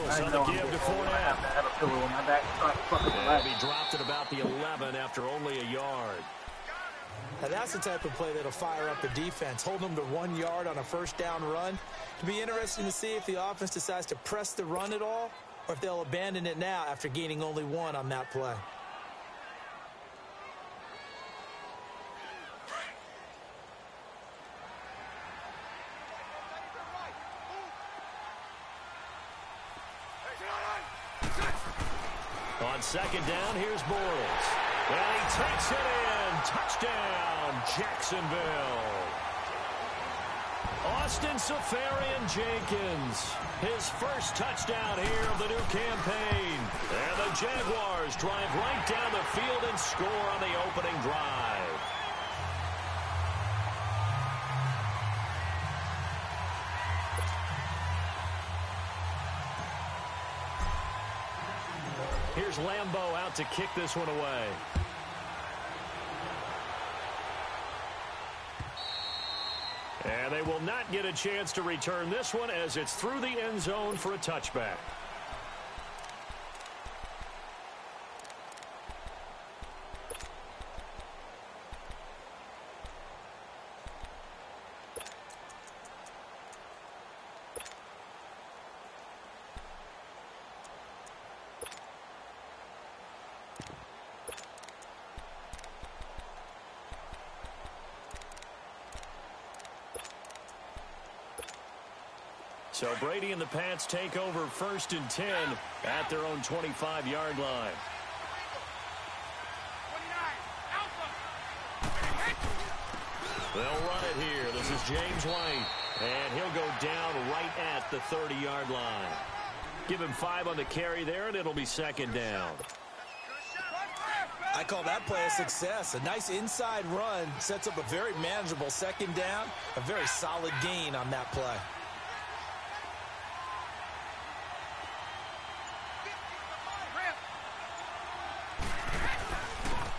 Pass on the give to Fournette. And he dropped it about the 11 after only a yard. Now that's the type of play that'll fire up the defense. Hold them to 1 yard on a first down run. It'll be interesting to see if the offense decides to press the run at all or if they'll abandon it now after gaining only 1 on that play. On second down, here's Bortles. And he takes it in. Touchdown, Jacksonville. Austin Seferian-Jenkins, his first touchdown here of the new campaign. And the Jaguars drive right down the field and score on the opening drive. Here's Lambeau out to kick this one away. And they will not get a chance to return this one as it's through the end zone for a touchback. So Brady and the Pats take over 1st and 10 at their own 25-yard line. They'll run it here. This is James White. And he'll go down right at the 30-yard line. Give him 5 on the carry there, and it'll be 2nd down. I call that play a success. A nice inside run sets up a very manageable 2nd down. A very solid gain on that play.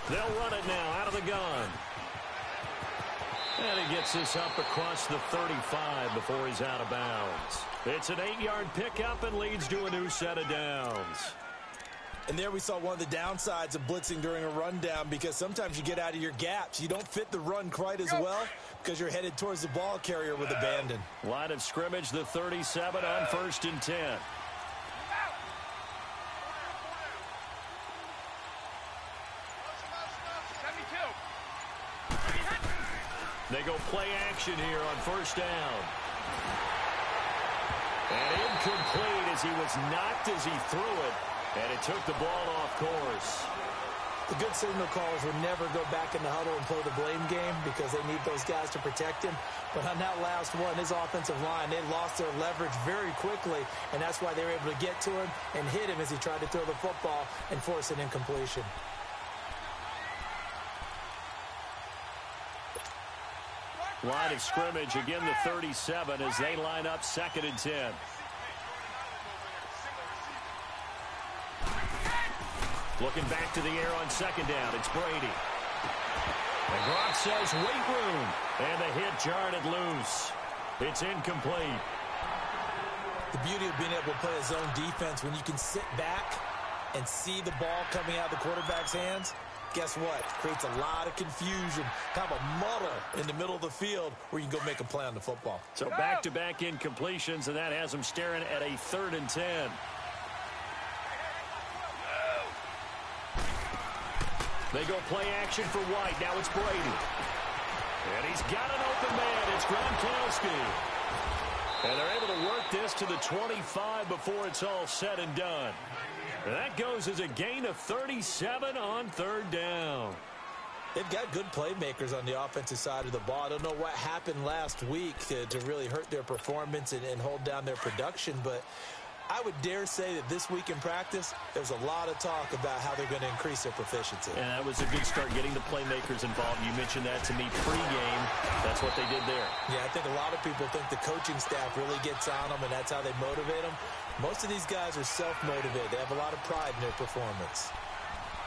They'll run it now out of the gun. And he gets this up across the 35 before he's out of bounds. It's an 8-yard pickup and leads to a new set of downs. And there we saw one of the downsides of blitzing during a rundown, because sometimes you get out of your gaps. You don't fit the run quite as well because you're headed towards the ball carrier with abandon. Line of scrimmage, the 37 on 1st and 10. They go play action here on 1st down. And incomplete as he was knocked as he threw it. And it took the ball off course. The good signal callers would never go back in the huddle and play the blame game because they need those guys to protect him. But on that last one, his offensive line, they lost their leverage very quickly. And that's why they were able to get to him and hit him as he tried to throw the football and force an incompletion. Line of scrimmage, again the 37 as they line up 2nd and 10. Looking back to the air on 2nd down, it's Brady. And Gronk says wait room. And the hit jarred it loose. It's incomplete. The beauty of being able to play a zone defense when you can sit back and see the ball coming out of the quarterback's hands. Guess what? Creates a lot of confusion, kind of a muddle in the middle of the field where you can go make a play on the football. So back-to-back incompletions, and that has them staring at a 3rd and 10. They go play action for White. Now it's Brady. And he's got an open man. It's Gronkowski. And they're able to work this to the 25 before it's all said and done. And that goes as a gain of 37 on 3rd down. They've got good playmakers on the offensive side of the ball. I don't know what happened last week to really hurt their performance and hold down their production, but I would dare say that this week in practice, there's a lot of talk about how they're going to increase their proficiency. And that was a good start, getting the playmakers involved. You mentioned that to me pregame. That's what they did there. Yeah, I think a lot of people think the coaching staff really gets on them, and that's how they motivate them. Most of these guys are self-motivated. They have a lot of pride in their performance.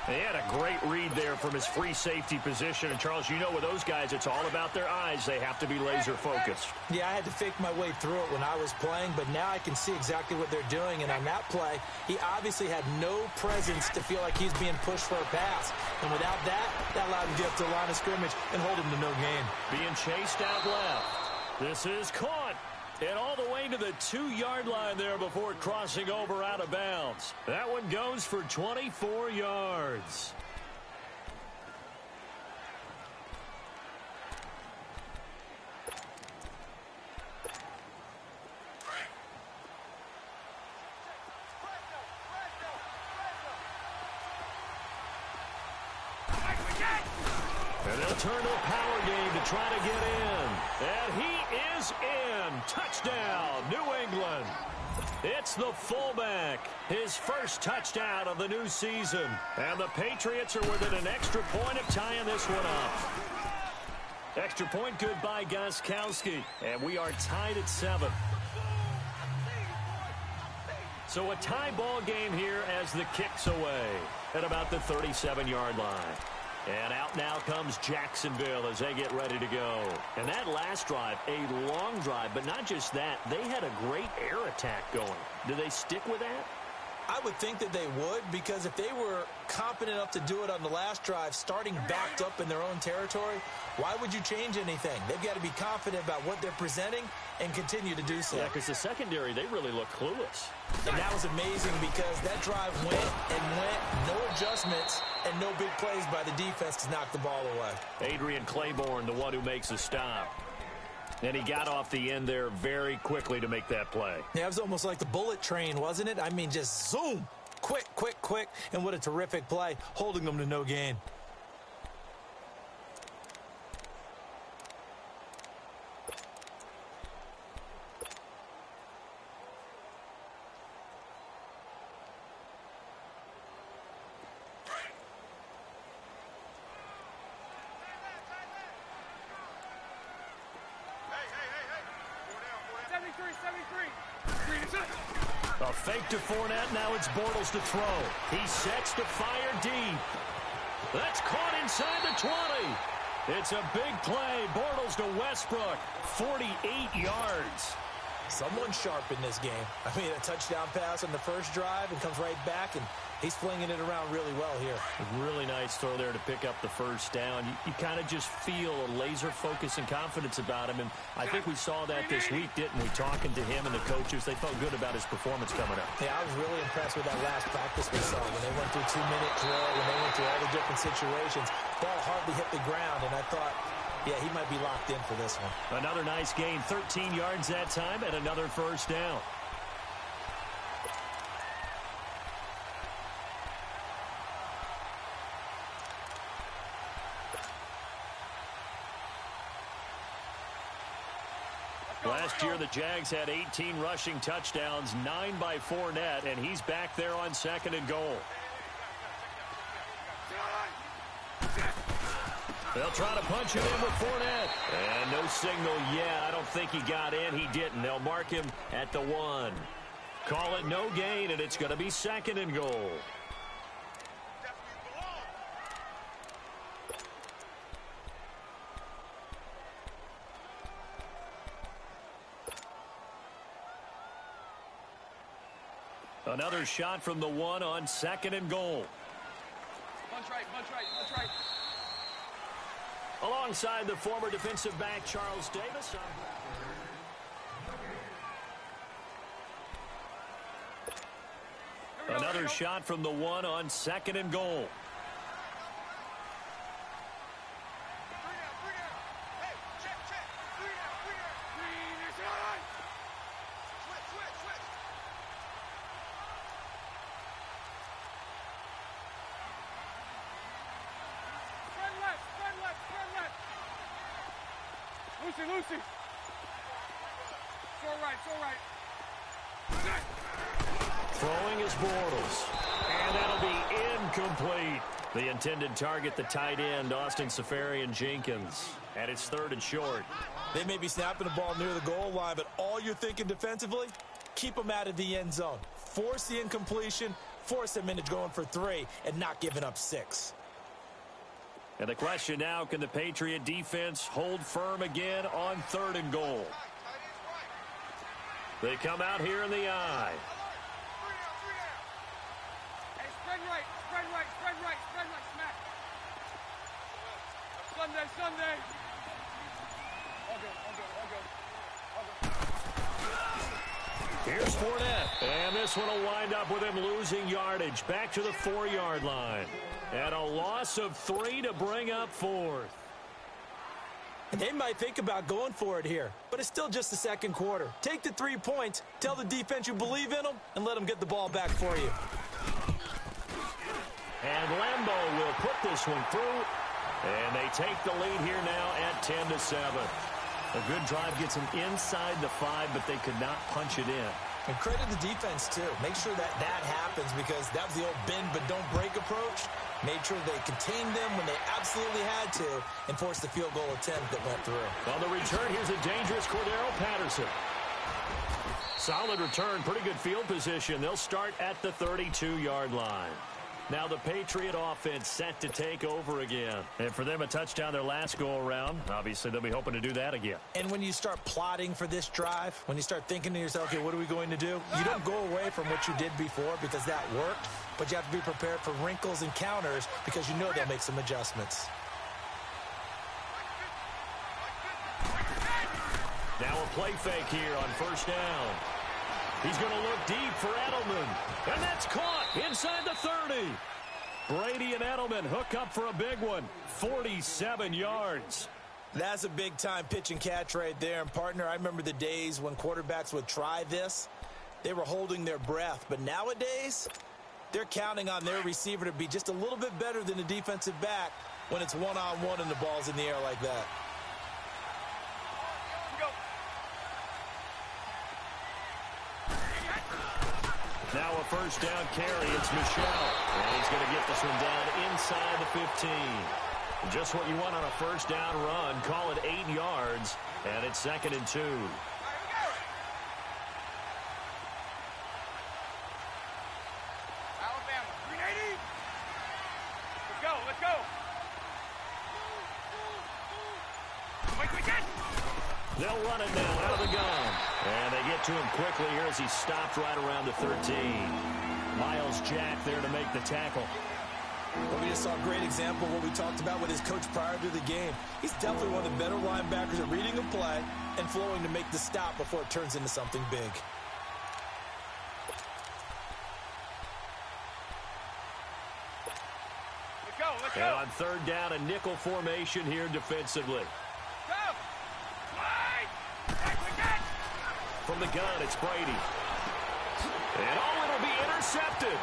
He had a great read there from his free safety position. And, Charles, you know with those guys, it's all about their eyes. They have to be laser-focused. Yeah, I had to fake my way through it when I was playing, but now I can see exactly what they're doing. And on that play, he obviously had no presence to feel like he's being pushed for a pass. And without that, that allowed him to get to the line of scrimmage and hold him to no gain. Being chased out left. This is caught. And all the way to the 2-yard line there before crossing over out of bounds. That one goes for 24 yards. And they'll turn to a power game to try to get in. And he is in. Touchdown, New England. It's the fullback. His first touchdown of the new season. And the Patriots are within an extra point of tying this one up. Extra point good by Gostkowski. And we are tied at 7. So a tie ball game here as the kick's away at about the 37-yard line. And out now comes Jacksonville as they get ready to go. And that last drive, a long drive, but not just that. They had a great air attack going. Do they stick with that? I would think that they would, because if they were confident enough to do it on the last drive, starting backed up in their own territory, why would you change anything? They've got to be confident about what they're presenting and continue to do so. Yeah, because the secondary, they really look clueless. And that was amazing because that drive went and went, no adjustments, and no big plays by the defense to knock the ball away. Adrian Claiborne, the one who makes a stop. And he got off the end there very quickly to make that play. Yeah, it was almost like the bullet train, wasn't it? I mean, just zoom, quick, quick, quick, and what a terrific play, holding them to no gain. A fake to Fournette. Now it's Bortles to throw. He sets to fire deep. That's caught inside the 20. It's a big play. Bortles to Westbrook. 48 yards. Someone sharp in this game. I mean, a touchdown pass on the first drive and comes right back, and he's flinging it around really well here. Really nice throw there to pick up the first down. You kind of just feel a laser focus and confidence about him, and I think we saw that this week, didn't we? Talking to him and the coaches, they felt good about his performance coming up. Yeah, I was really impressed with that last practice we saw when they went through 2-minute drill, when they went through all the different situations. Ball hardly hit the ground, and I thought, yeah, he might be locked in for this one. Another nice gain, 13 yards that time, and another first down. Last year, the Jags had 18 rushing touchdowns, 9 by Fournette, and he's back there on 2nd and goal. They'll try to punch it in with Fournette. And no signal yet. I don't think he got in. He didn't. They'll mark him at the 1. Call it no gain, and it's going to be 2nd and goal. Another shot from the 1 on 2nd and goal. Punch right, punch right, punch right. Alongside the former defensive back, Charles Davis. Another shot from the 1 on 2nd and goal. Lucy. It's all right, it's all right. Throwing is Bortles. And that'll be incomplete. The intended target, the tight end, Austin Seferian-Jenkins. And it's 3rd and short. They may be snapping the ball near the goal line, but all you're thinking defensively, keep them out of the end zone. Force the incompletion, force them into going for 3 and not giving up 6. And the question now, can the Patriot defense hold firm again on 3rd and goal? They come out here in the eye. Hey, spread right, spread right, spread right, spread right, smack. Sunday, Sunday. All good, all good, all good. Here's Fournette. And this one will wind up with him losing yardage. Back to the 4-yard line. And a loss of 3 to bring up 4th. And they might think about going for it here, but it's still just the 2nd quarter. Take the 3 points, tell the defense you believe in them, and let them get the ball back for you. And Lambeau will put this one through. And they take the lead here now at 10-7. A good drive gets them inside the 5, but they could not punch it in. And credit the defense, too. Make sure that happens because that was the old bend but don't break approach. Made sure they contained them when they absolutely had to and forced the field goal attempt that went through. On the return, here's a dangerous Cordero Patterson. Solid return, pretty good field position. They'll start at the 32-yard line. Now the Patriot offense set to take over again. And for them, a touchdown their last go-around. Obviously, they'll be hoping to do that again. And when you start plotting for this drive, when you start thinking to yourself, okay, what are we going to do? You don't go away from what you did before because that worked, but you have to be prepared for wrinkles and counters because you know they'll make some adjustments. Now a play fake here on 1st down. He's going to look deep for Edelman. And that's caught inside the 30. Brady and Edelman hook up for a big one. 47 yards. That's a big-time pitch and catch right there. And, partner, I remember the days when quarterbacks would try this. They were holding their breath. But nowadays, they're counting on their receiver to be just a little bit better than the defensive back when it's one-on-one and the ball's in the air like that. Now a 1st down carry. It's Michel. And he's going to get this one down inside the 15. Just what you want on a 1st down run. Call it 8 yards. And it's 2nd and 2. Alabama, 380. Let's go, let's go. Quick. They'll run it now out of the gun. And they get to him quickly here as he stopped right around the 13. Miles Jack there to make the tackle. Well, we just saw a great example of what we talked about with his coach prior to the game. He's definitely one of the better linebackers at reading a play and flowing to make the stop before it turns into something big. Let's go, let's And go. on 3rd down, a nickel formation here defensively. Go. Slide. From the gun, it's Brady. And it'll be intercepted.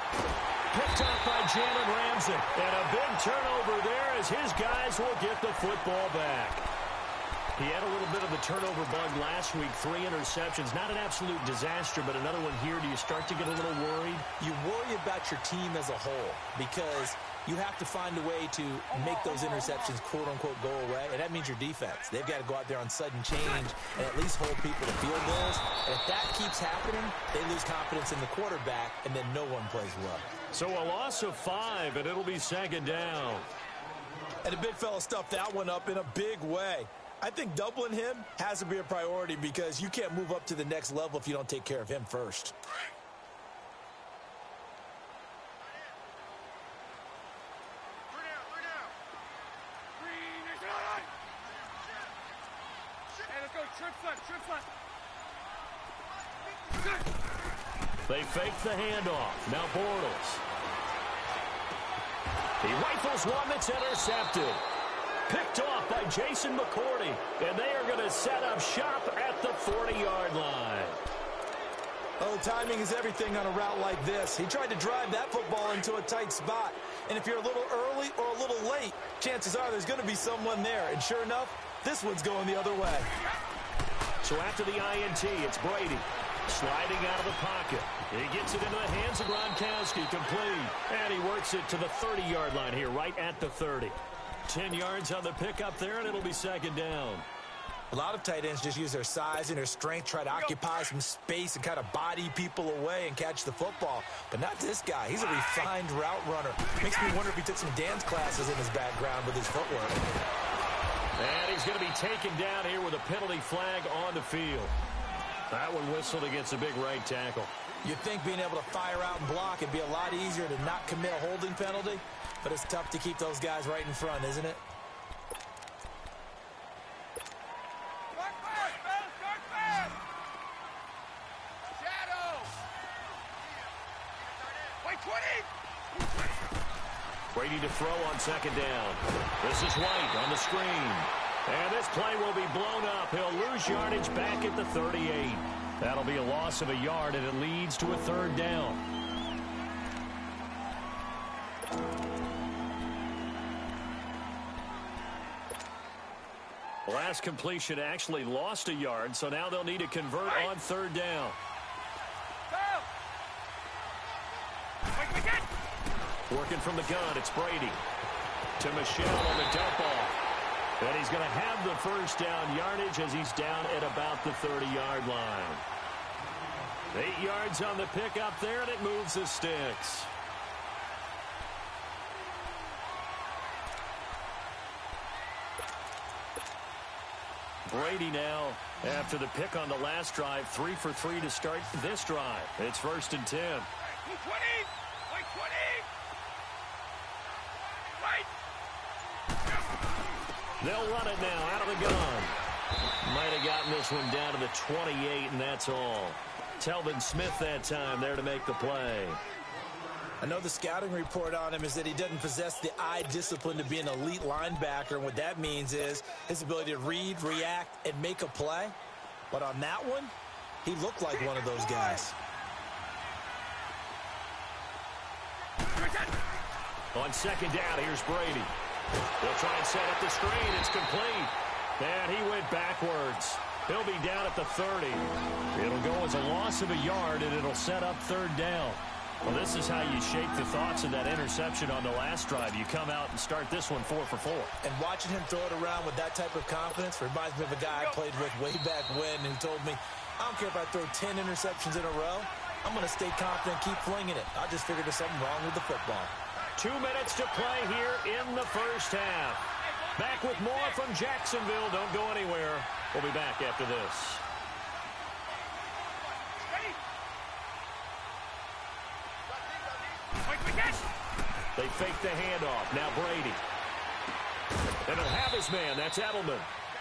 Picked up by Jalen Ramsey. And a big turnover there as his guys will get the football back. He had a little bit of the turnover bug last week. 3 interceptions. Not an absolute disaster, but another one here. Do you start to get a little worried? You worry about your team as a whole because you have to find a way to make those interceptions, quote-unquote, go away, and that means your defense. They've got to go out there on sudden change and at least hold people to field goals. And if that keeps happening, they lose confidence in the quarterback, and then no one plays well. So a loss of 5, and it'll be 2nd down. And the big fella stuffed that one up in a big way. I think doubling him has to be a priority because you can't move up to the next level if you don't take care of him first. They fake the handoff. Now Bortles. He rifles one that's intercepted. Picked off by Jason McCourty. And they are going to set up shop at the 40-yard line. Oh, timing is everything on a route like this. He tried to drive that football into a tight spot. And if you're a little early or a little late, chances are there's going to be someone there. And sure enough, this one's going the other way. So after the INT, it's Brady. Sliding out of the pocket. He gets it into the hands of Gronkowski, complete. And he works it to the 30-yard line here, right at the 30. 10 yards on the pickup there, and it'll be 2nd down. A lot of tight ends just use their size and their strength, try to occupy some space and kind of body people away and catch the football. But not this guy. He's a refined route runner. Makes me wonder if he took some dance classes in his background with his footwork. And he's going to be taken down here with a penalty flag on the field. That one whistled against a big right tackle. You'd think being able to fire out and block would be a lot easier to not commit a holding penalty, but it's tough to keep those guys right in front, isn't it? Brady to throw on second down. This is White on the screen. And this play will be blown up. He'll lose yardage back at the 38. That'll be a loss of a yard, and it leads to a third down. Last completion actually lost a yard, so now they'll need to convert on third down. Working from the gun, it's Brady. To Michelle on the dump off. And he's going to have the first down yardage as he's down at about the 30-yard line. 8 yards on the pickup there, and it moves the sticks. Brady now, after the pick on the last drive, 3 for 3 to start this drive. It's 1st and 10. They'll run it now out of the gun. Might have gotten this one down to the 28, and that's all. Telvin Smith that time there to make the play. I know the scouting report on him is that he doesn't possess the eye discipline to be an elite linebacker, and what that means is his ability to read, react, and make a play. But on that one, he looked like one of those guys. On second down, here's Brady. They'll try and set up the screen. It's complete. And he went backwards. He'll be down at the 30. It'll go as a loss of a yard, and it'll set up third down. Well, this is how you shake the thoughts of that interception on the last drive. You come out and start this one 4 for 4. And watching him throw it around with that type of confidence reminds me of a guy I played with way back when who told me, I don't care if I throw 10 interceptions in a row. I'm going to stay confident, keep flinging it. I just figured there's something wrong with the football. 2 minutes to play here in the first half. Back with more from Jacksonville. Don't go anywhere. We'll be back after this. They fake the handoff. Now Brady. And they'll have his man. That's Edelman.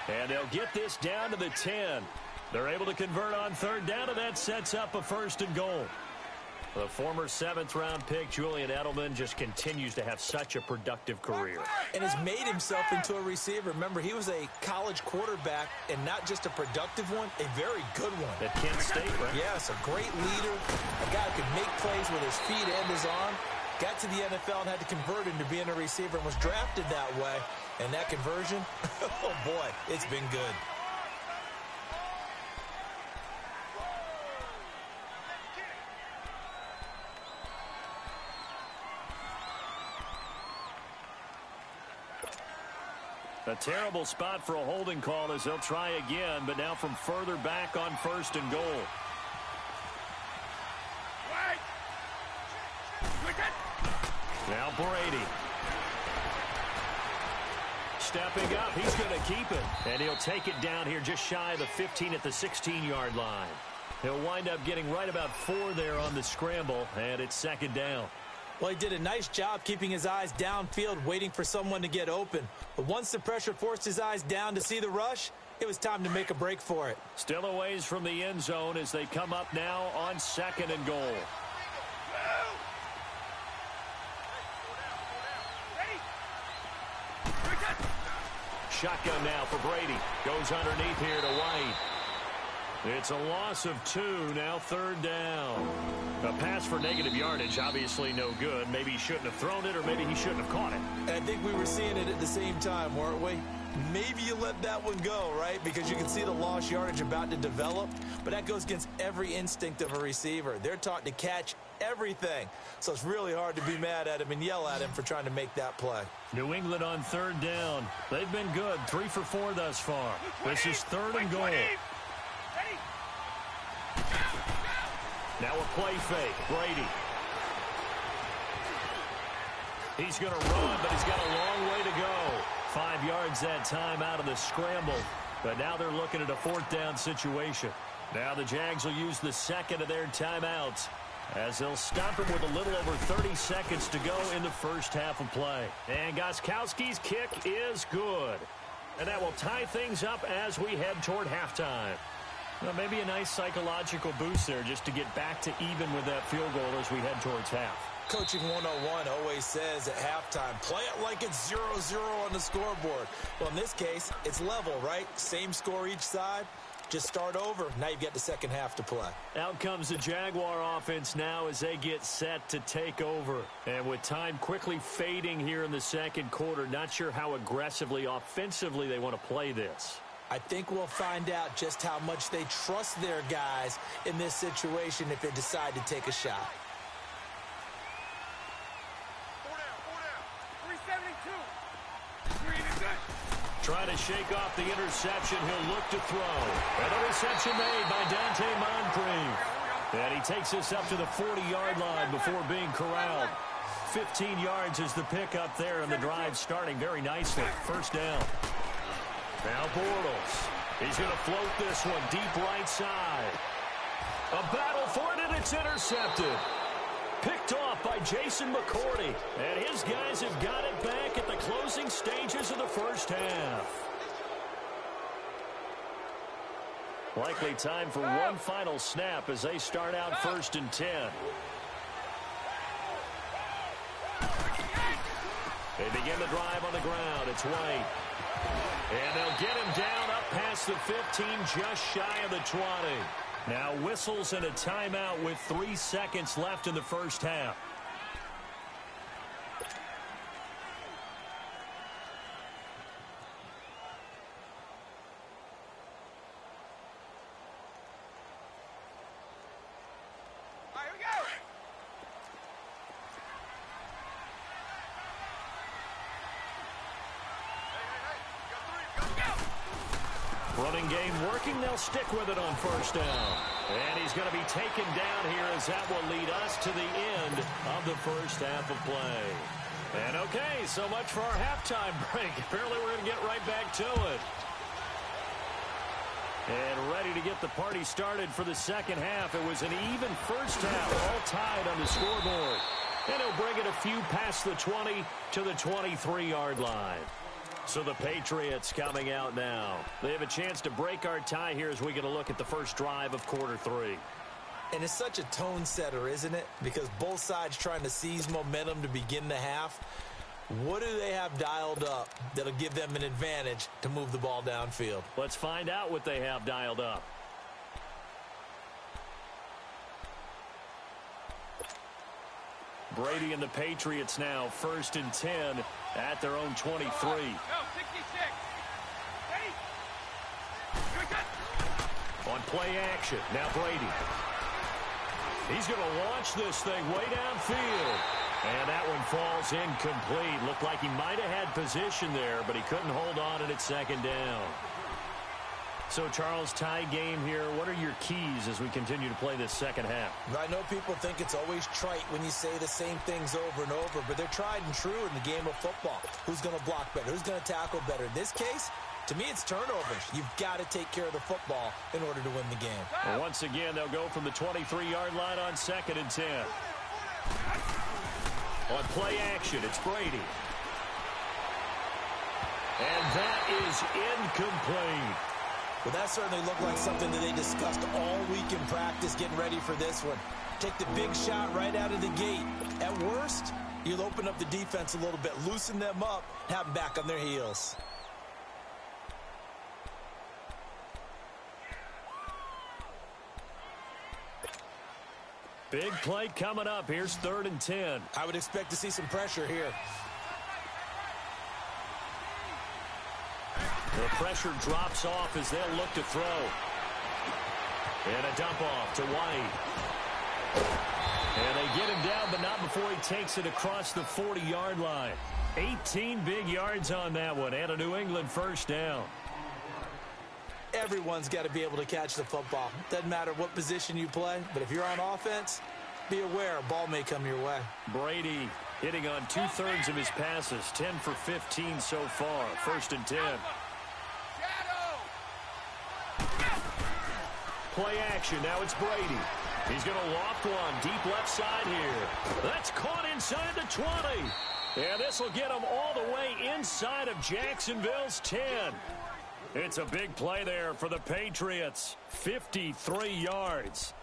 And they'll get this down to the 10. They're able to convert on third down, and that sets up a 1st and goal. The former 7th-round pick, Julian Edelman, just continues to have such a productive career. And has made himself into a receiver. Remember, he was a college quarterback, and not just a productive one, a very good one. At Kent State, right? Yes, a great leader, a guy who could make plays with his feet and his arm. Got to the NFL and had to convert into being a receiver and was drafted that way. And that conversion, oh boy, it's been good. A terrible spot for a holding call as they'll try again, but now from further back on 1st and goal. Now Brady. Stepping up, he's going to keep it. And he'll take it down here just shy of the 15 at the 16-yard line. He'll wind up getting right about 4 there on the scramble, and it's 2nd down. Well, he did a nice job keeping his eyes downfield, waiting for someone to get open. But once the pressure forced his eyes down to see the rush, it was time to make a break for it. Still a ways from the end zone as they come up now on 2nd and goal. Shotgun now for Brady. Goes underneath here to White. It's a loss of 2, now 3rd down. A pass for negative yardage, obviously no good. Maybe he shouldn't have thrown it, or maybe he shouldn't have caught it. And I think we were seeing it at the same time, weren't we? Maybe you let that one go, right? Because you can see the lost yardage about to develop. But that goes against every instinct of a receiver. They're taught to catch everything. So it's really hard to be mad at him and yell at him for trying to make that play. New England on third down. They've been good, 3 for 4 thus far. This is third and goal. Now a play fake. Brady. He's going to run, but he's got a long way to go. 5 yards that time out of the scramble. But now they're looking at a 4th down situation. Now the Jags will use the second of their timeouts as they'll stop him with a little over 30 seconds to go in the first half of play. And Gostkowski's kick is good. And that will tie things up as we head toward halftime. Well, maybe a nice psychological boost there just to get back to even with that field goal as we head towards half. Coaching 101 always says at halftime, play it like it's 0-0 on the scoreboard. Well, in this case, it's level, right? Same score each side. Just start over. Now you've got the second half to play. Out comes the Jaguar offense now as they get set to take over. And with time quickly fading here in the second quarter, not sure how aggressively, offensively they want to play this. I think we'll find out just how much they trust their guys in this situation if they decide to take a shot. 372. Trying to shake off the interception. He'll look to throw. And a reception made by Dante Moncrief. And he takes us up to the 40-yard line before being corralled. 15 yards is the pickup there, and the drive starting very nicely. First down. Now Bortles. He's going to float this one deep right side. A battle for it, and it's intercepted. Picked off by Jason McCourty. And his guys have got it back at the closing stages of the first half. Likely time for one final snap as they start out 1st and 10. They begin the drive on the ground. It's White. And they'll get him down up past the 15, just shy of the 20. Now whistles and a timeout with 3 seconds left in the first half. All right, here we go. Running game working. They'll stick with it on first down. And he's going to be taken down here as that will lead us to the end of the first half of play. And okay, so much for our halftime break. Apparently we're going to get right back to it. And ready to get the party started for the second half. It was an even first half, all tied on the scoreboard. And he'll bring it a few past the 20 to the 23-yard line. So the Patriots coming out now. They have a chance to break our tie here as we get a look at the first drive of quarter 3. And it's such a tone setter, isn't it? Because both sides trying to seize momentum to begin the half. What do they have dialed up that'll give them an advantage to move the ball downfield? Let's find out what they have dialed up. Brady and the Patriots now 1st and 10 at their own 23. Go, 66. Ready? Here we go. On play action, now Brady. He's going to launch this thing way downfield. And that one falls incomplete. Looked like he might have had position there, but he couldn't hold on and it's second down. So, Charles, tie game here. What are your keys as we continue to play this second half? I know people think it's always trite when you say the same things over and over, but they're tried and true in the game of football. Who's going to block better? Who's going to tackle better? In this case, to me, it's turnovers. You've got to take care of the football in order to win the game. Well, once again, they'll go from the 23-yard line on 2nd and 10. On play action, it's Brady. And that is incomplete. Well, that certainly looked like something that they discussed all week in practice getting ready for this one. Take the big shot right out of the gate. At worst, you'll open up the defense a little bit, loosen them up, have them back on their heels. Big play coming up. Here's 3rd and 10. I would expect to see some pressure here. The pressure drops off as they'll look to throw. And a dump off to White. And they get him down, but not before he takes it across the 40-yard line. 18 big yards on that one, and a New England first down. Everyone's got to be able to catch the football. Doesn't matter what position you play, but if you're on offense, be aware a ball may come your way. Brady hitting on 2/3 of his passes, 10 for 15 so far. 1st and 10. Play action. Now it's Brady. He's going to loft one deep left side here. That's caught inside the 20. And this will get him all the way inside of Jacksonville's 10. It's a big play there for the Patriots. 53 yards.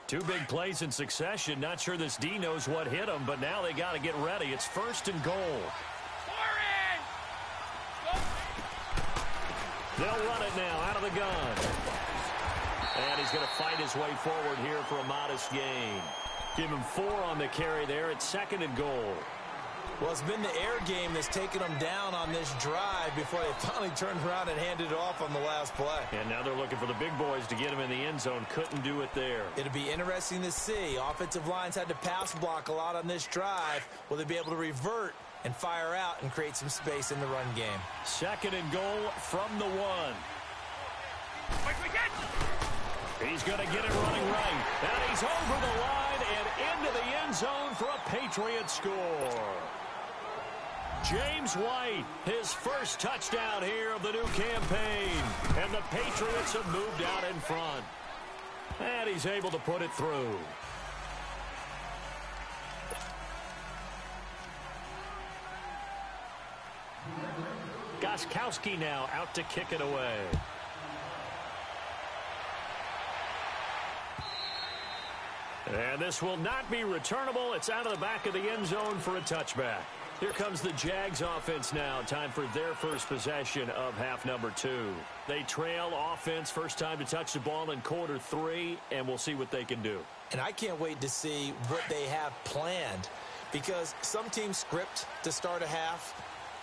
Two big plays in succession. Not sure this D knows what hit him, but now they got to get ready. It's 1st and goal. They'll run it now out of the gun. And he's going to fight his way forward here for a modest gain. Give him 4 on the carry there. It's 2nd and goal. Well, it's been the air game that's taken them down on this drive before they finally turned around and handed it off on the last play. And now they're looking for the big boys to get him in the end zone. Couldn't do it there. It'll be interesting to see. Offensive lines had to pass block a lot on this drive. Will they be able to revert and fire out and create some space in the run game? 2nd and goal from the 1. He's going to get it running right. And he's over the line and into the end zone for a Patriot score. James White, his first touchdown here of the new campaign. And the Patriots have moved out in front. And he's able to put it through. Gostkowski now out to kick it away. And this will not be returnable. It's out of the back of the end zone for a touchback. Here comes the Jags offense now. Time for their first possession of half number 2. They trail offense, first time to touch the ball in quarter 3, and we'll see what they can do. And I can't wait to see what they have planned, because some teams script to start a half.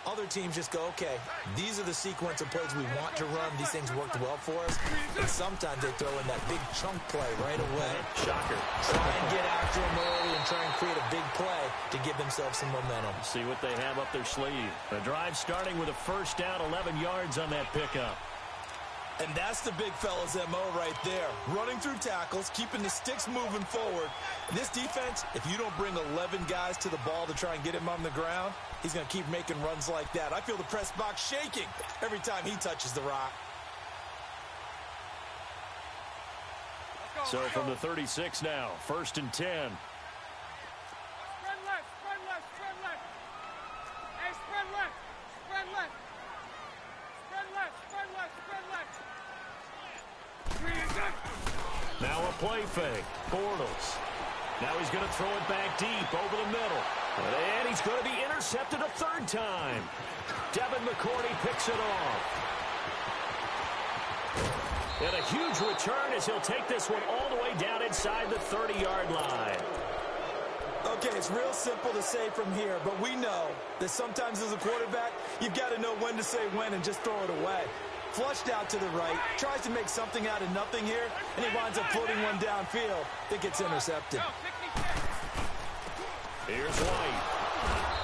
Other teams just go, okay, these are the sequence of plays we want to run. These things worked well for us. And sometimes they throw in that big chunk play right away. Shocker. Try and get after them early and try and create a big play to give themselves some momentum. See what they have up their sleeve. The drive starting with a first down, 11 yards on that pickup. And that's the big fella's MO right there. Running through tackles, keeping the sticks moving forward. And this defense, if you don't bring 11 guys to the ball to try and get him on the ground, he's going to keep making runs like that. I feel the press box shaking every time he touches the rock. So from the 36 now, 1st and 10. Spread left, spread left, spread left. Hey, spread left, spread left. Spread left, spread left, spread left. Now a play fake. Bortles. Now he's going to throw it back deep over the middle. And he's going to be intercepted a 3rd time. Devin McCourty picks it off. And a huge return as he'll take this one all the way down inside the 30-yard line. Okay, it's real simple to say from here, but we know that sometimes as a quarterback, you've got to know when to say when and just throw it away. Flushed out to the right, tries to make something out of nothing here, and he winds up floating one downfield that gets intercepted. Here's White.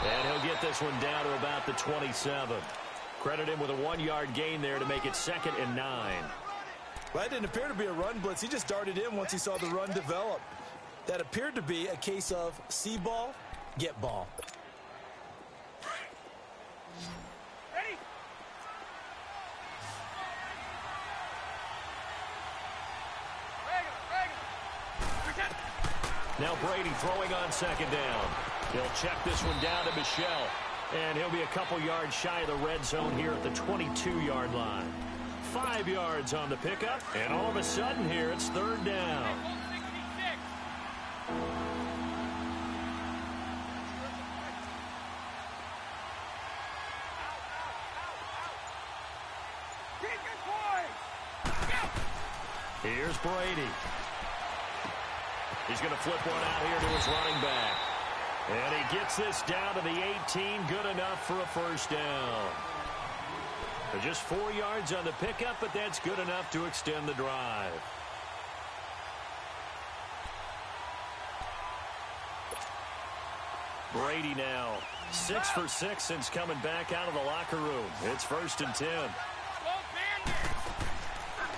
And he'll get this one down to about the 27. Credit him with a 1-yard gain there to make it 2nd and 9. Well, that didn't appear to be a run blitz. He just darted in once he saw the run develop. That appeared to be a case of see ball, get ball. Ready? Now Brady throwing on 2nd down. He'll check this one down to Michelle. And he'll be a couple yards shy of the red zone here at the 22-yard line. 5 yards on the pickup. And all of a sudden here, it's 3rd down. Here's Brady. He's going to flip one out here to his running back. And he gets this down to the 18. Good enough for a 1st down. Just 4 yards on the pickup, but that's good enough to extend the drive. Brady now 6 for 6 since coming back out of the locker room. It's 1st and 10.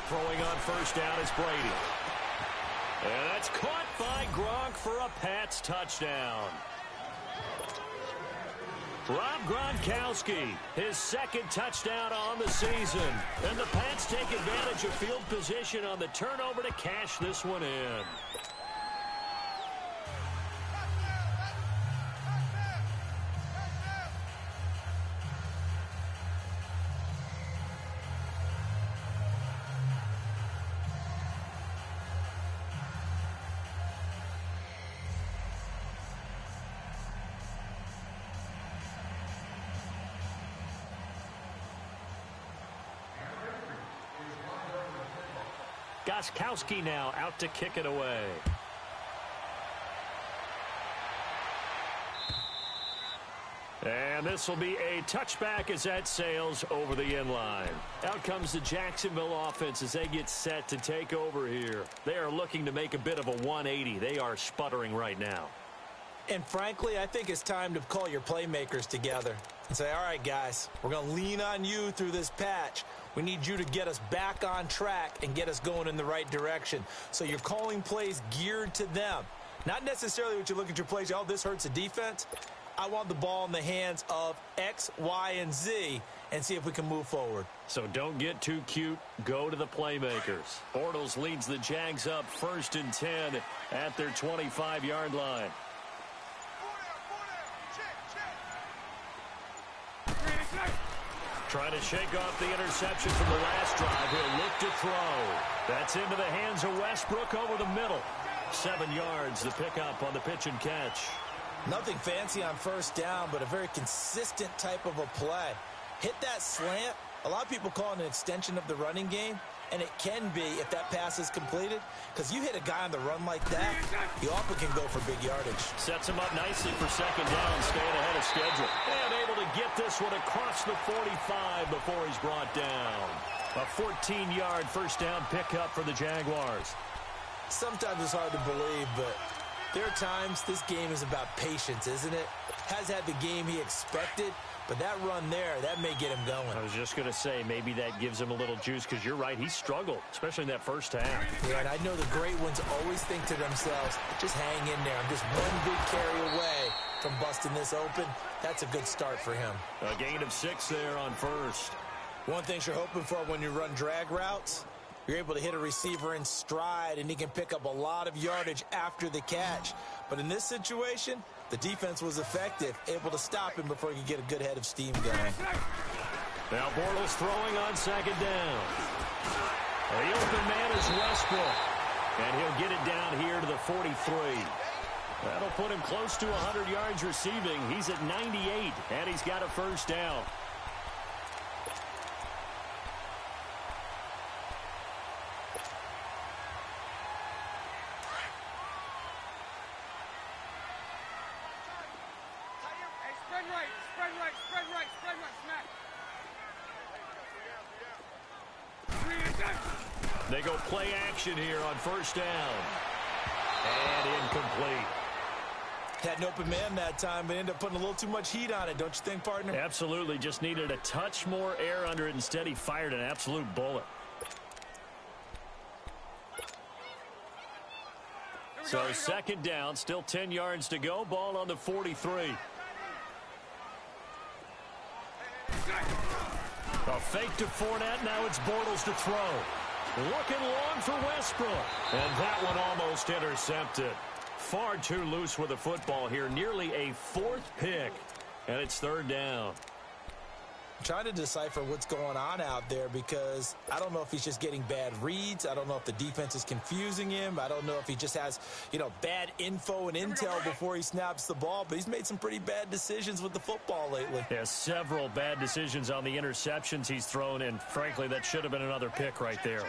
Throwing on first down is Brady. And that's caught by Gronk for a Pats touchdown. Rob Gronkowski, his 2nd touchdown on the season. And the Pats take advantage of field position on the turnover to cash this one in. Gronkowski now out to kick it away. And this will be a touchback as that sails over the end line. Out comes the Jacksonville offense as they get set to take over here. They are looking to make a bit of a 180. They are sputtering right now. And frankly, I think it's time to call your playmakers together and say, all right, guys, we're going to lean on you through this patch. We need you to get us back on track and get us going in the right direction. So you're calling plays geared to them. Not necessarily what you look at your plays, oh, this hurts the defense. I want the ball in the hands of X, Y, and Z and see if we can move forward. So don't get too cute. Go to the playmakers. Bortles leads the Jags up 1st and 10 at their 25-yard line. Trying to shake off the interception from the last drive. He'll look to throw. That's into the hands of Westbrook over the middle. 7 yards, the pickup on the pitch and catch. Nothing fancy on first down, but a very consistent type of a play. Hit that slant. A lot of people call it an extension of the running game, and it can be if that pass is completed, because you hit a guy on the run like that, you often can go for big yardage. Sets him up nicely for 2nd down, staying ahead of schedule. And able to get this one across the 45 before he's brought down. A 14-yard first down pickup for the Jaguars. Sometimes it's hard to believe, but there are times this game is about patience, isn't it? Has had the game he expected, but that run there, that may get him going. I was just going to say, maybe that gives him a little juice, because you're right, he struggled, especially in that first half. Yeah, and I know the great ones always think to themselves, just hang in there. I'm just one big carry away from busting this open. That's a good start for him. A gain of 6 there on first. One thing you're hoping for when you run drag routes, you're able to hit a receiver in stride, and he can pick up a lot of yardage after the catch. But in this situation, the defense was effective, able to stop him before he could get a good head of steam going. Now Bortles throwing on 2nd down. The open man is Westbrook. And he'll get it down here to the 43. That'll put him close to 100 yards receiving. He's at 98, and he's got a first down. They go play action here on first down. And incomplete. Had an open man that time, but ended up putting a little too much heat on it, don't you think, partner? Absolutely. Just needed a touch more air under it. Instead, he fired an absolute bullet. So 2nd down, still 10 yards to go. Ball on the 43. A fake to Fournette. Now it's Bortles to throw. Looking long for Westbrook. And that one almost intercepted. Far too loose with the football here. Nearly a 4th pick. And it's 3rd down. I'm trying to decipher what's going on out there, because I don't know if he's just getting bad reads. I don't know if the defense is confusing him. I don't know if he just has, bad info and intel before he snaps the ball. But he's made some pretty bad decisions with the football lately. Yeah, several bad decisions on the interceptions he's thrown, and frankly, that should have been another pick right there.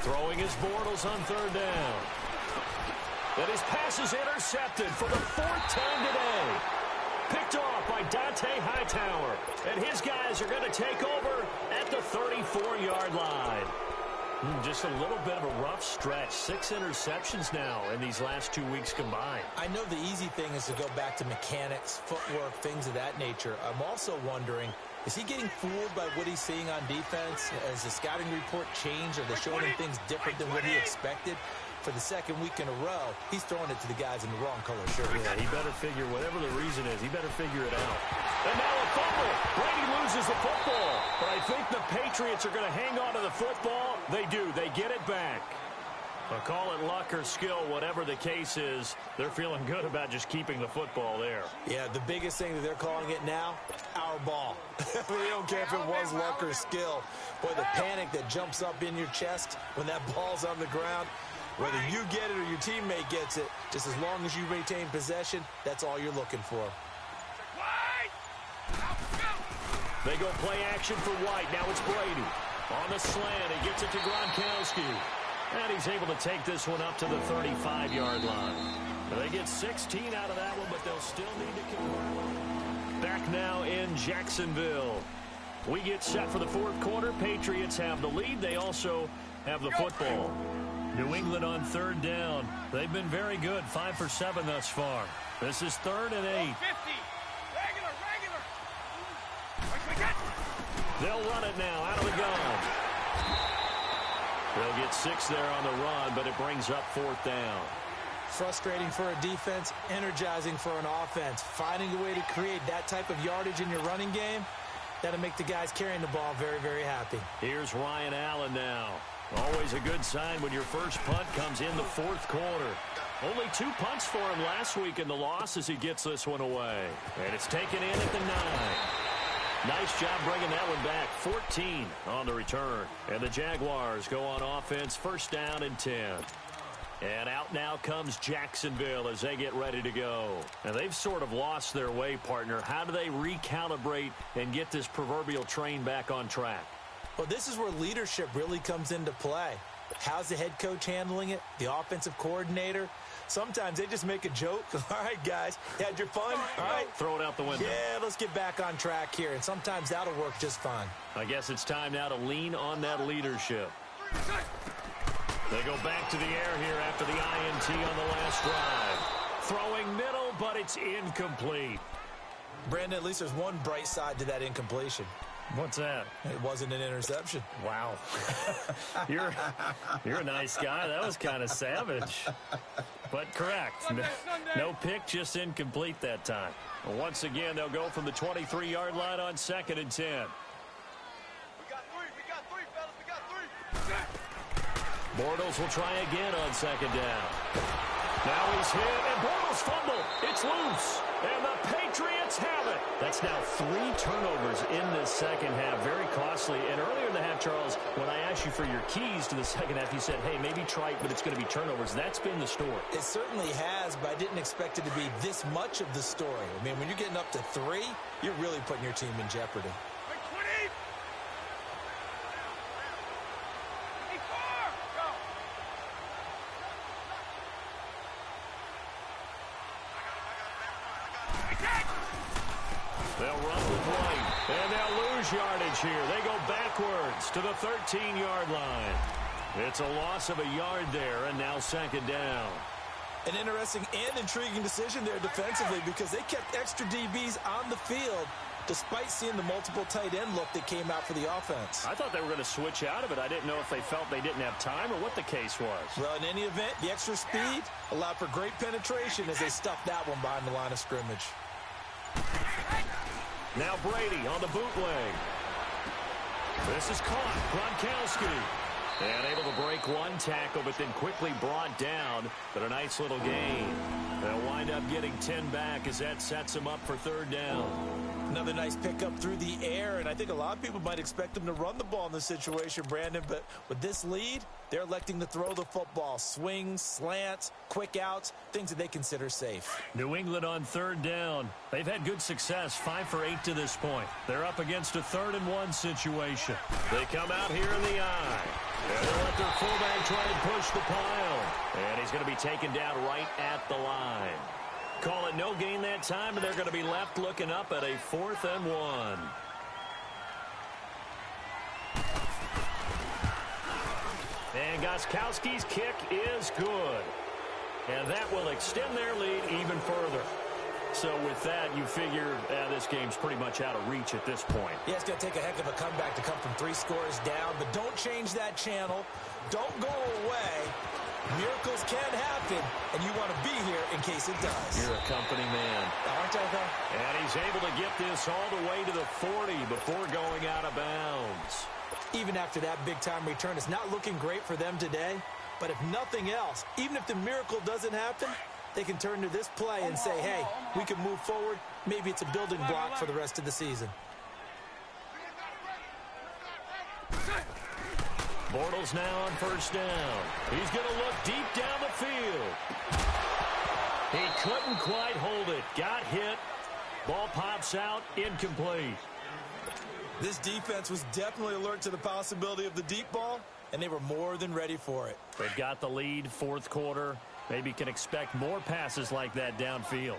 Throwing his Bortles on 3rd down. And his pass is intercepted for the fourth time today. Picked off by Dante Hightower. And his guys are going to take over at the 34-yard line. Just a little bit of a rough stretch. 6 interceptions now in these last 2 weeks combined. I know the easy thing is to go back to mechanics, footwork, things of that nature. I'm also wondering, is he getting fooled by what he's seeing on defense? Has the scouting report changed? Are they showing him things different than what he expected? For the second week in a row, he's throwing it to the guys in the wrong color shirt. Yeah, he better figure, whatever the reason is, he better figure it out. And now a fumble. Brady loses the football. But I think the Patriots are going to hang on to the football. They do. They get it back. I'll call it luck or skill, whatever the case is. They're feeling good about just keeping the football there. Yeah, the biggest thing that they're calling it now, our ball. They don't care if it was luck or skill. Boy, the panic that jumps up in your chest when that ball's on the ground, whether you get it or your teammate gets it, just as long as you retain possession, that's all you're looking for. They go play action for White. Now it's Brady. On the slant, he gets it to Gronkowski. And he's able to take this one up to the 35-yard line. They get 16 out of that one, but they'll still need to convert. Back now in Jacksonville. We get set for the fourth quarter. Patriots have the lead. They also have the football. New England on third down. They've been very good, 5 for 7 thus far. This is 3rd and 8. They'll run it now out of the gun. They'll get 6 there on the run, but it brings up 4th down. Frustrating for a defense, energizing for an offense. Finding a way to create that type of yardage in your running game, that'll make the guys carrying the ball very, very happy. Here's Ryan Allen now. Always a good sign when your first punt comes in the 4th quarter. Only 2 punts for him last week in the loss as he gets this one away. And it's taken in at the 9. Nice job bringing that one back. 14 on the return. And the Jaguars go on offense, 1st down and 10. And out now comes Jacksonville as they get ready to go. And they've sort of lost their way, partner. How do they recalibrate and get this proverbial train back on track? Well, this is where leadership really comes into play. How's the head coach handling it? The offensive coordinator? Sometimes they just make a joke. All right, guys, you had your fun? All right. Throw it out the window. Yeah, let's get back on track here. And sometimes that'll work just fine. I guess it's time now to lean on that leadership. They go back to the air here after the INT on the last drive. Throwing middle, but it's incomplete. Brandon, at least there's one bright side to that incompletion. What's that? It wasn't an interception. Wow. You're a nice guy. That was kind of savage. But correct. No pick, just incomplete that time. Once again, they'll go from the 23-yard line on 2nd and 10. We got three, fellas. We got 3. Bortles will try again on 2nd down. Now he's hit, and Bortles fumble. It's loose, and the Patriots have it. That's now 3 turnovers in this second half. Very costly. And earlier in the half, Charles, when I asked you for your keys to the second half, you said, hey, maybe try it, but it's going to be turnovers. That's been the story. It certainly has, but I didn't expect it to be this much of the story. I mean, when you're getting up to 3, you're really putting your team in jeopardy. They'll run with White, and they'll lose yardage here. They go backwards to the 13-yard line. It's a loss of a yard there, and now 2nd down. An interesting and intriguing decision there defensively because they kept extra DBs on the field despite seeing the multiple tight end look that came out for the offense. I thought they were going to switch out of it. I didn't know if they felt they didn't have time or what the case was. Well, in any event, the extra speed allowed for great penetration as they stuffed that one behind the line of scrimmage. Now Brady on the bootleg. This is caught. Gronkowski. And able to break one tackle, but then quickly brought down. But a nice little gain. They'll wind up getting 10 back as that sets them up for 3rd down. Another nice pickup through the air, and I think a lot of people might expect them to run the ball in this situation, Brandon, but with this lead, they're electing to throw the football. Swings, slants, quick outs, things that they consider safe. New England on third down. They've had good success, 5 for 8 to this point. They're up against a 3rd-and-1 situation. They come out here in the eye. And they'll let their fullback try and push the pile. And he's going to be taken down right at the line. Call it no gain that time, and they're going to be left looking up at a 4th-and-1. And Gostkowski's kick is good. And that will extend their lead even further. So with that, you figure this game's pretty much out of reach at this point. Yeah, it's going to take a heck of a comeback to come from 3 scores down, but don't change that channel. Don't go away. Miracles can happen, and you want to be here in case it does. You're a company man. Aren't I, though? And he's able to get this all the way to the 40 before going out of bounds. Even after that big-time return, it's not looking great for them today. But if nothing else, even if the miracle doesn't happen, they can turn to this play and say, hey, we can move forward. Maybe it's a building block for the rest of the season. Bortles now on 1st down. He's going to look deep down the field. He couldn't quite hold it. Got hit. Ball pops out. Incomplete. This defense was definitely alert to the possibility of the deep ball, and they were more than ready for it. They've got the lead, 4th quarter. Maybe can expect more passes like that downfield.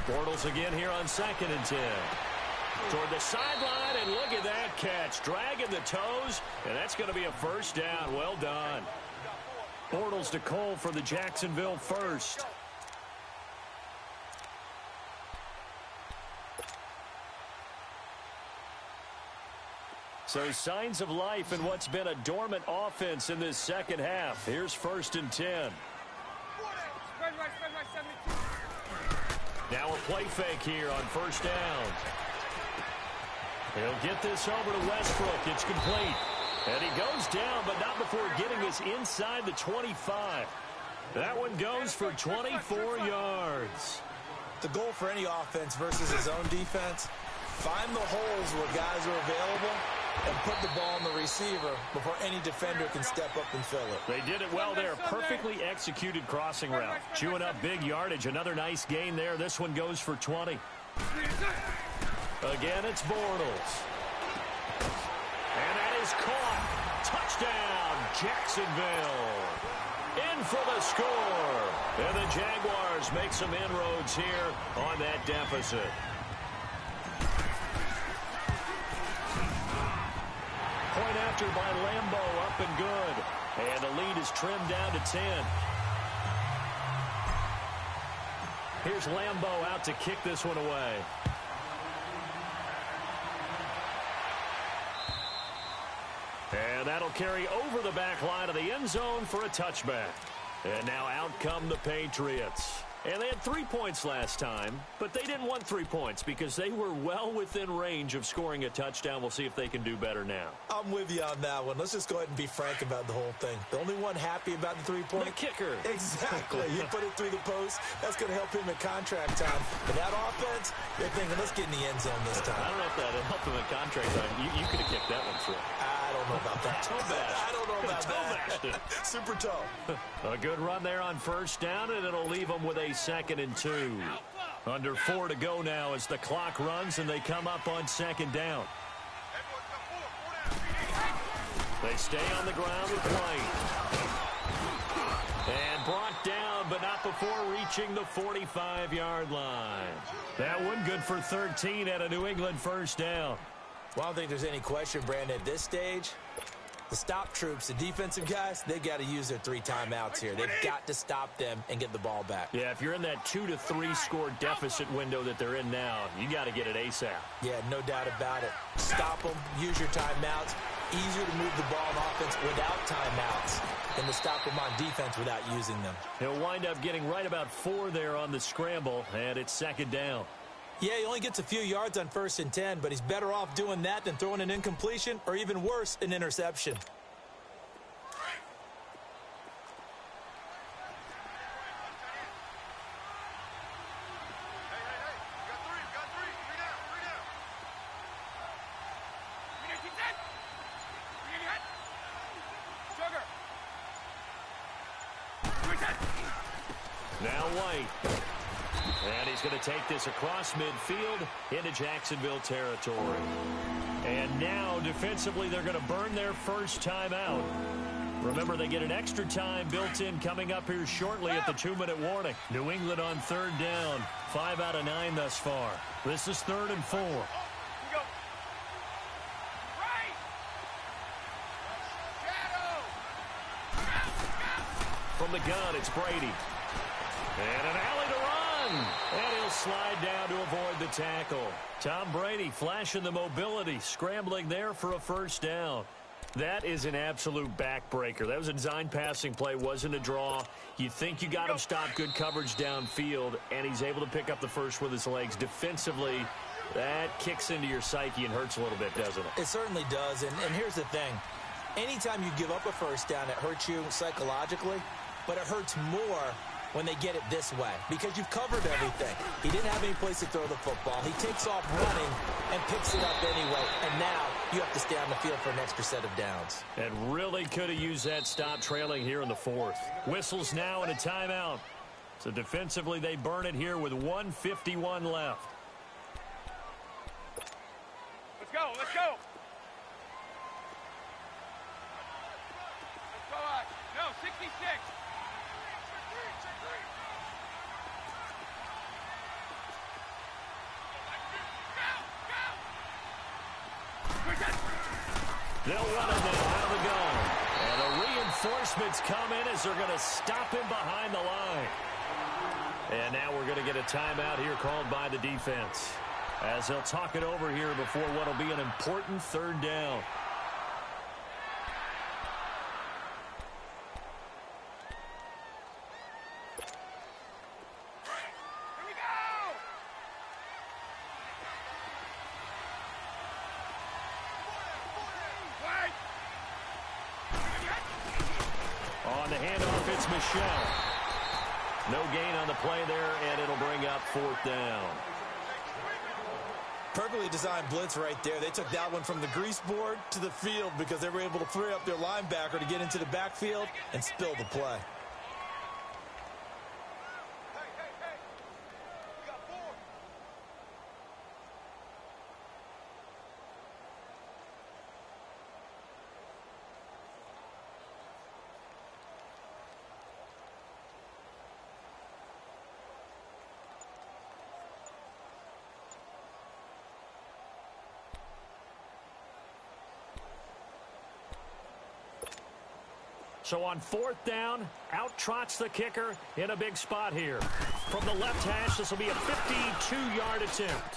Bortles again here on 2nd and 10. Toward the sideline, and look at that catch. Dragging the toes, and that's going to be a 1st down. Well done. Bortles to Cole for the Jacksonville 1st. So signs of life in what's been a dormant offense in this 2nd half. Here's 1st and 10. Spread right, 72. Now a play fake here on 1st down. He'll get this over to Westbrook. It's complete. And he goes down, but not before getting us inside the 25. That one goes for 24 yards. The goal for any offense versus his own defense, find the holes where guys are available and put the ball on the receiver before any defender can step up and fill it. They did it well there. Perfectly executed crossing route. Chewing up big yardage. Another nice gain there. This one goes for 20. Again, it's Bortles. And that is caught. Touchdown, Jacksonville. In for the score. And the Jaguars make some inroads here on that deficit. Point after by Lambo, up and good. And the lead is trimmed down to 10. Here's Lambo out to kick this one away. And that'll carry over the back line of the end zone for a touchback. And now out come the Patriots. And they had 3 points last time, but they didn't want 3 points because they were well within range of scoring a touchdown. We'll see if they can do better now. I'm with you on that one. Let's just go ahead and be frank about the whole thing. The only one happy about the 3-point? The kicker. Exactly. You put it through the post. That's going to help him in contract time. But that offense, they're thinking, let's get in the end zone this time. I don't know if that helped him in contract time. You could have kicked that one through. I don't know about that. I don't know about that. Super toe. A good run there on 1st down, and it'll leave them with a 2nd and 2. Under 4 to go now as the clock runs, and they come up on 2nd down. They stay on the ground with White. And brought down, but not before reaching the 45-yard line. That one good for 13 at a New England 1st down. Well, I don't think there's any question, Brandon, at this stage. The stop troops, the defensive guys, they got to use their 3 timeouts here. They've got to stop them and get the ball back. Yeah, if you're in that 2 to 3 score deficit window that they're in now, you got to get it ASAP. Yeah, no doubt about it. Stop them, use your timeouts. Easier to move the ball on offense without timeouts than to stop them on defense without using them. He'll wind up getting right about 4 there on the scramble, and it's 2nd down. Yeah, he only gets a few yards on 1st and 10, but he's better off doing that than throwing an incompletion or even worse, an interception. Now White. And he's going to take this across midfield into Jacksonville territory. And now, defensively, they're going to burn their first timeout. Remember, they get an extra time built in coming up here shortly at the 2-minute warning. New England on 3rd down. 5 out of 9 thus far. This is 3rd and 4. From the gun, it's Brady. And an alley to run. And he'll slide down to avoid the tackle. Tom Brady flashing the mobility, scrambling there for a first down. That is an absolute backbreaker. That was a design passing play, wasn't a draw. You think you got him stopped, good coverage downfield, and he's able to pick up the first with his legs. Defensively, that kicks into your psyche and hurts a little bit, doesn't it? It certainly does, and here's the thing. Anytime you give up a first down, it hurts you psychologically, but it hurts more when they get it this way because you've covered everything. He didn't have any place to throw the football. He takes off running and picks it up anyway, and now you have to stay on the field for an extra set of downs. And really could have used that stop trailing here in the 4th. Whistles now and a timeout. So defensively, they burn it here with 1:51 left. Let's go, let's go. Let's go, no, 66. They'll run it now out of the gun. And the reinforcements come in as they're going to stop him behind the line. And now we're going to get a timeout here called by the defense as they'll talk it over here before what will be an important 3rd down. On the handoff, it's Michelle. No gain on the play there, and it'll bring up 4th down. Perfectly designed blitz right there. They took that one from the grease board to the field because they were able to free up their linebacker to get into the backfield and spill the play. So on 4th down, out trots the kicker in a big spot here. From the left hash, this will be a 52-yard attempt.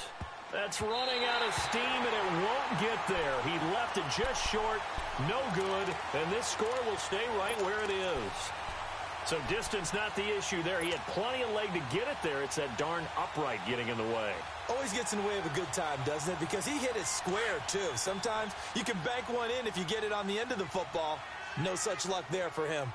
That's running out of steam, and it won't get there. He left it just short, no good, and this score will stay right where it is. So distance not the issue there. He had plenty of leg to get it there. It's that darn upright getting in the way. Always gets in the way of a good time, doesn't it? Because he hit it square, too. Sometimes you can bank one in if you get it on the end of the football. No such luck there for him.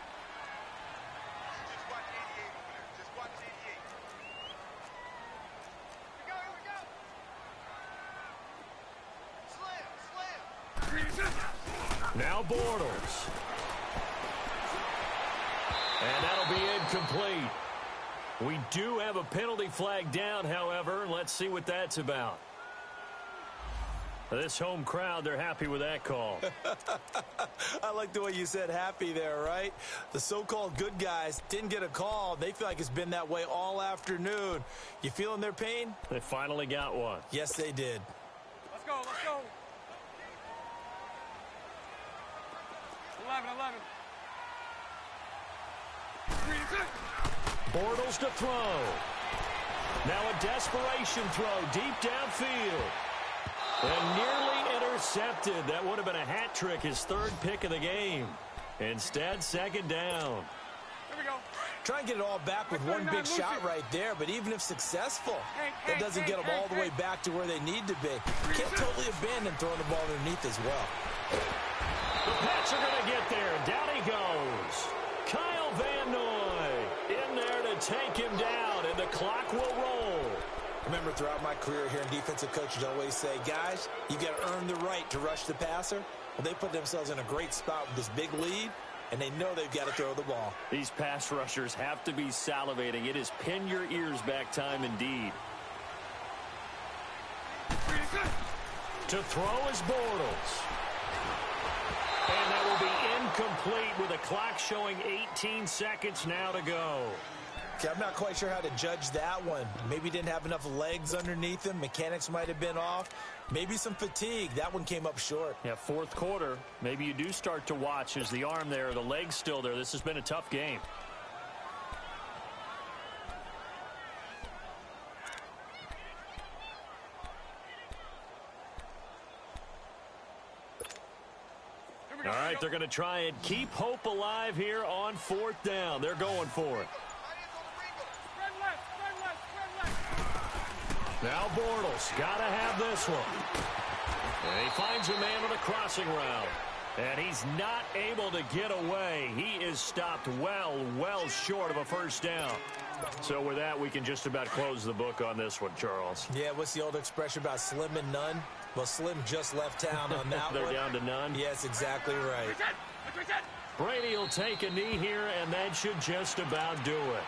Now Bortles. And that'll be incomplete. We do have a penalty flag down, however. Let's see what that's about. This home crowd, they're happy with that call. I like the way you said happy there, right? The so-called good guys didn't get a call. They feel like it's been that way all afternoon. You feeling their pain? They finally got one. Yes, they did. Let's go, let's go. 11. Bortles to throw. Now a desperation throw deep downfield. And nearly intercepted. That would have been a hat trick, his 3rd pick of the game. Instead, 2nd down. Here we go. Try and get it all back with one big shot right there, but even if successful, that doesn't get them all the way back to where they need to be. Can't totally abandon throwing the ball underneath as well. The Pats are going to get there. Down he goes. Kyle Van Noy in there to take him down, and the clock will roll. Remember, throughout my career here in defensive coaches always say, guys, you got to earn the right to rush the passer. Well, they put themselves in a great spot with this big lead, and they know they've got to throw the ball. These pass rushers have to be salivating. It is pin your ears back time indeed. To throw is Bortles. And that will be incomplete with a clock showing 18 seconds now to go. Okay, I'm not quite sure how to judge that one. Maybe didn't have enough legs underneath him. Mechanics might have been off. Maybe some fatigue. That one came up short. Yeah, fourth quarter. Maybe you do start to watch as the arm there, the leg's still there. This has been a tough game. All right, they're going to try and keep hope alive here on fourth down. They're going for it. Now Bortles got to have this one. And he finds a man on a crossing route. And he's not able to get away. He is stopped well short of a first down. So with that, we can just about close the book on this one, Charles. Yeah, what's the old expression about slim and none? Well, Slim just left town on that They're one. down to none? Yes, exactly right. Brady will take a knee here, and that should just about do it.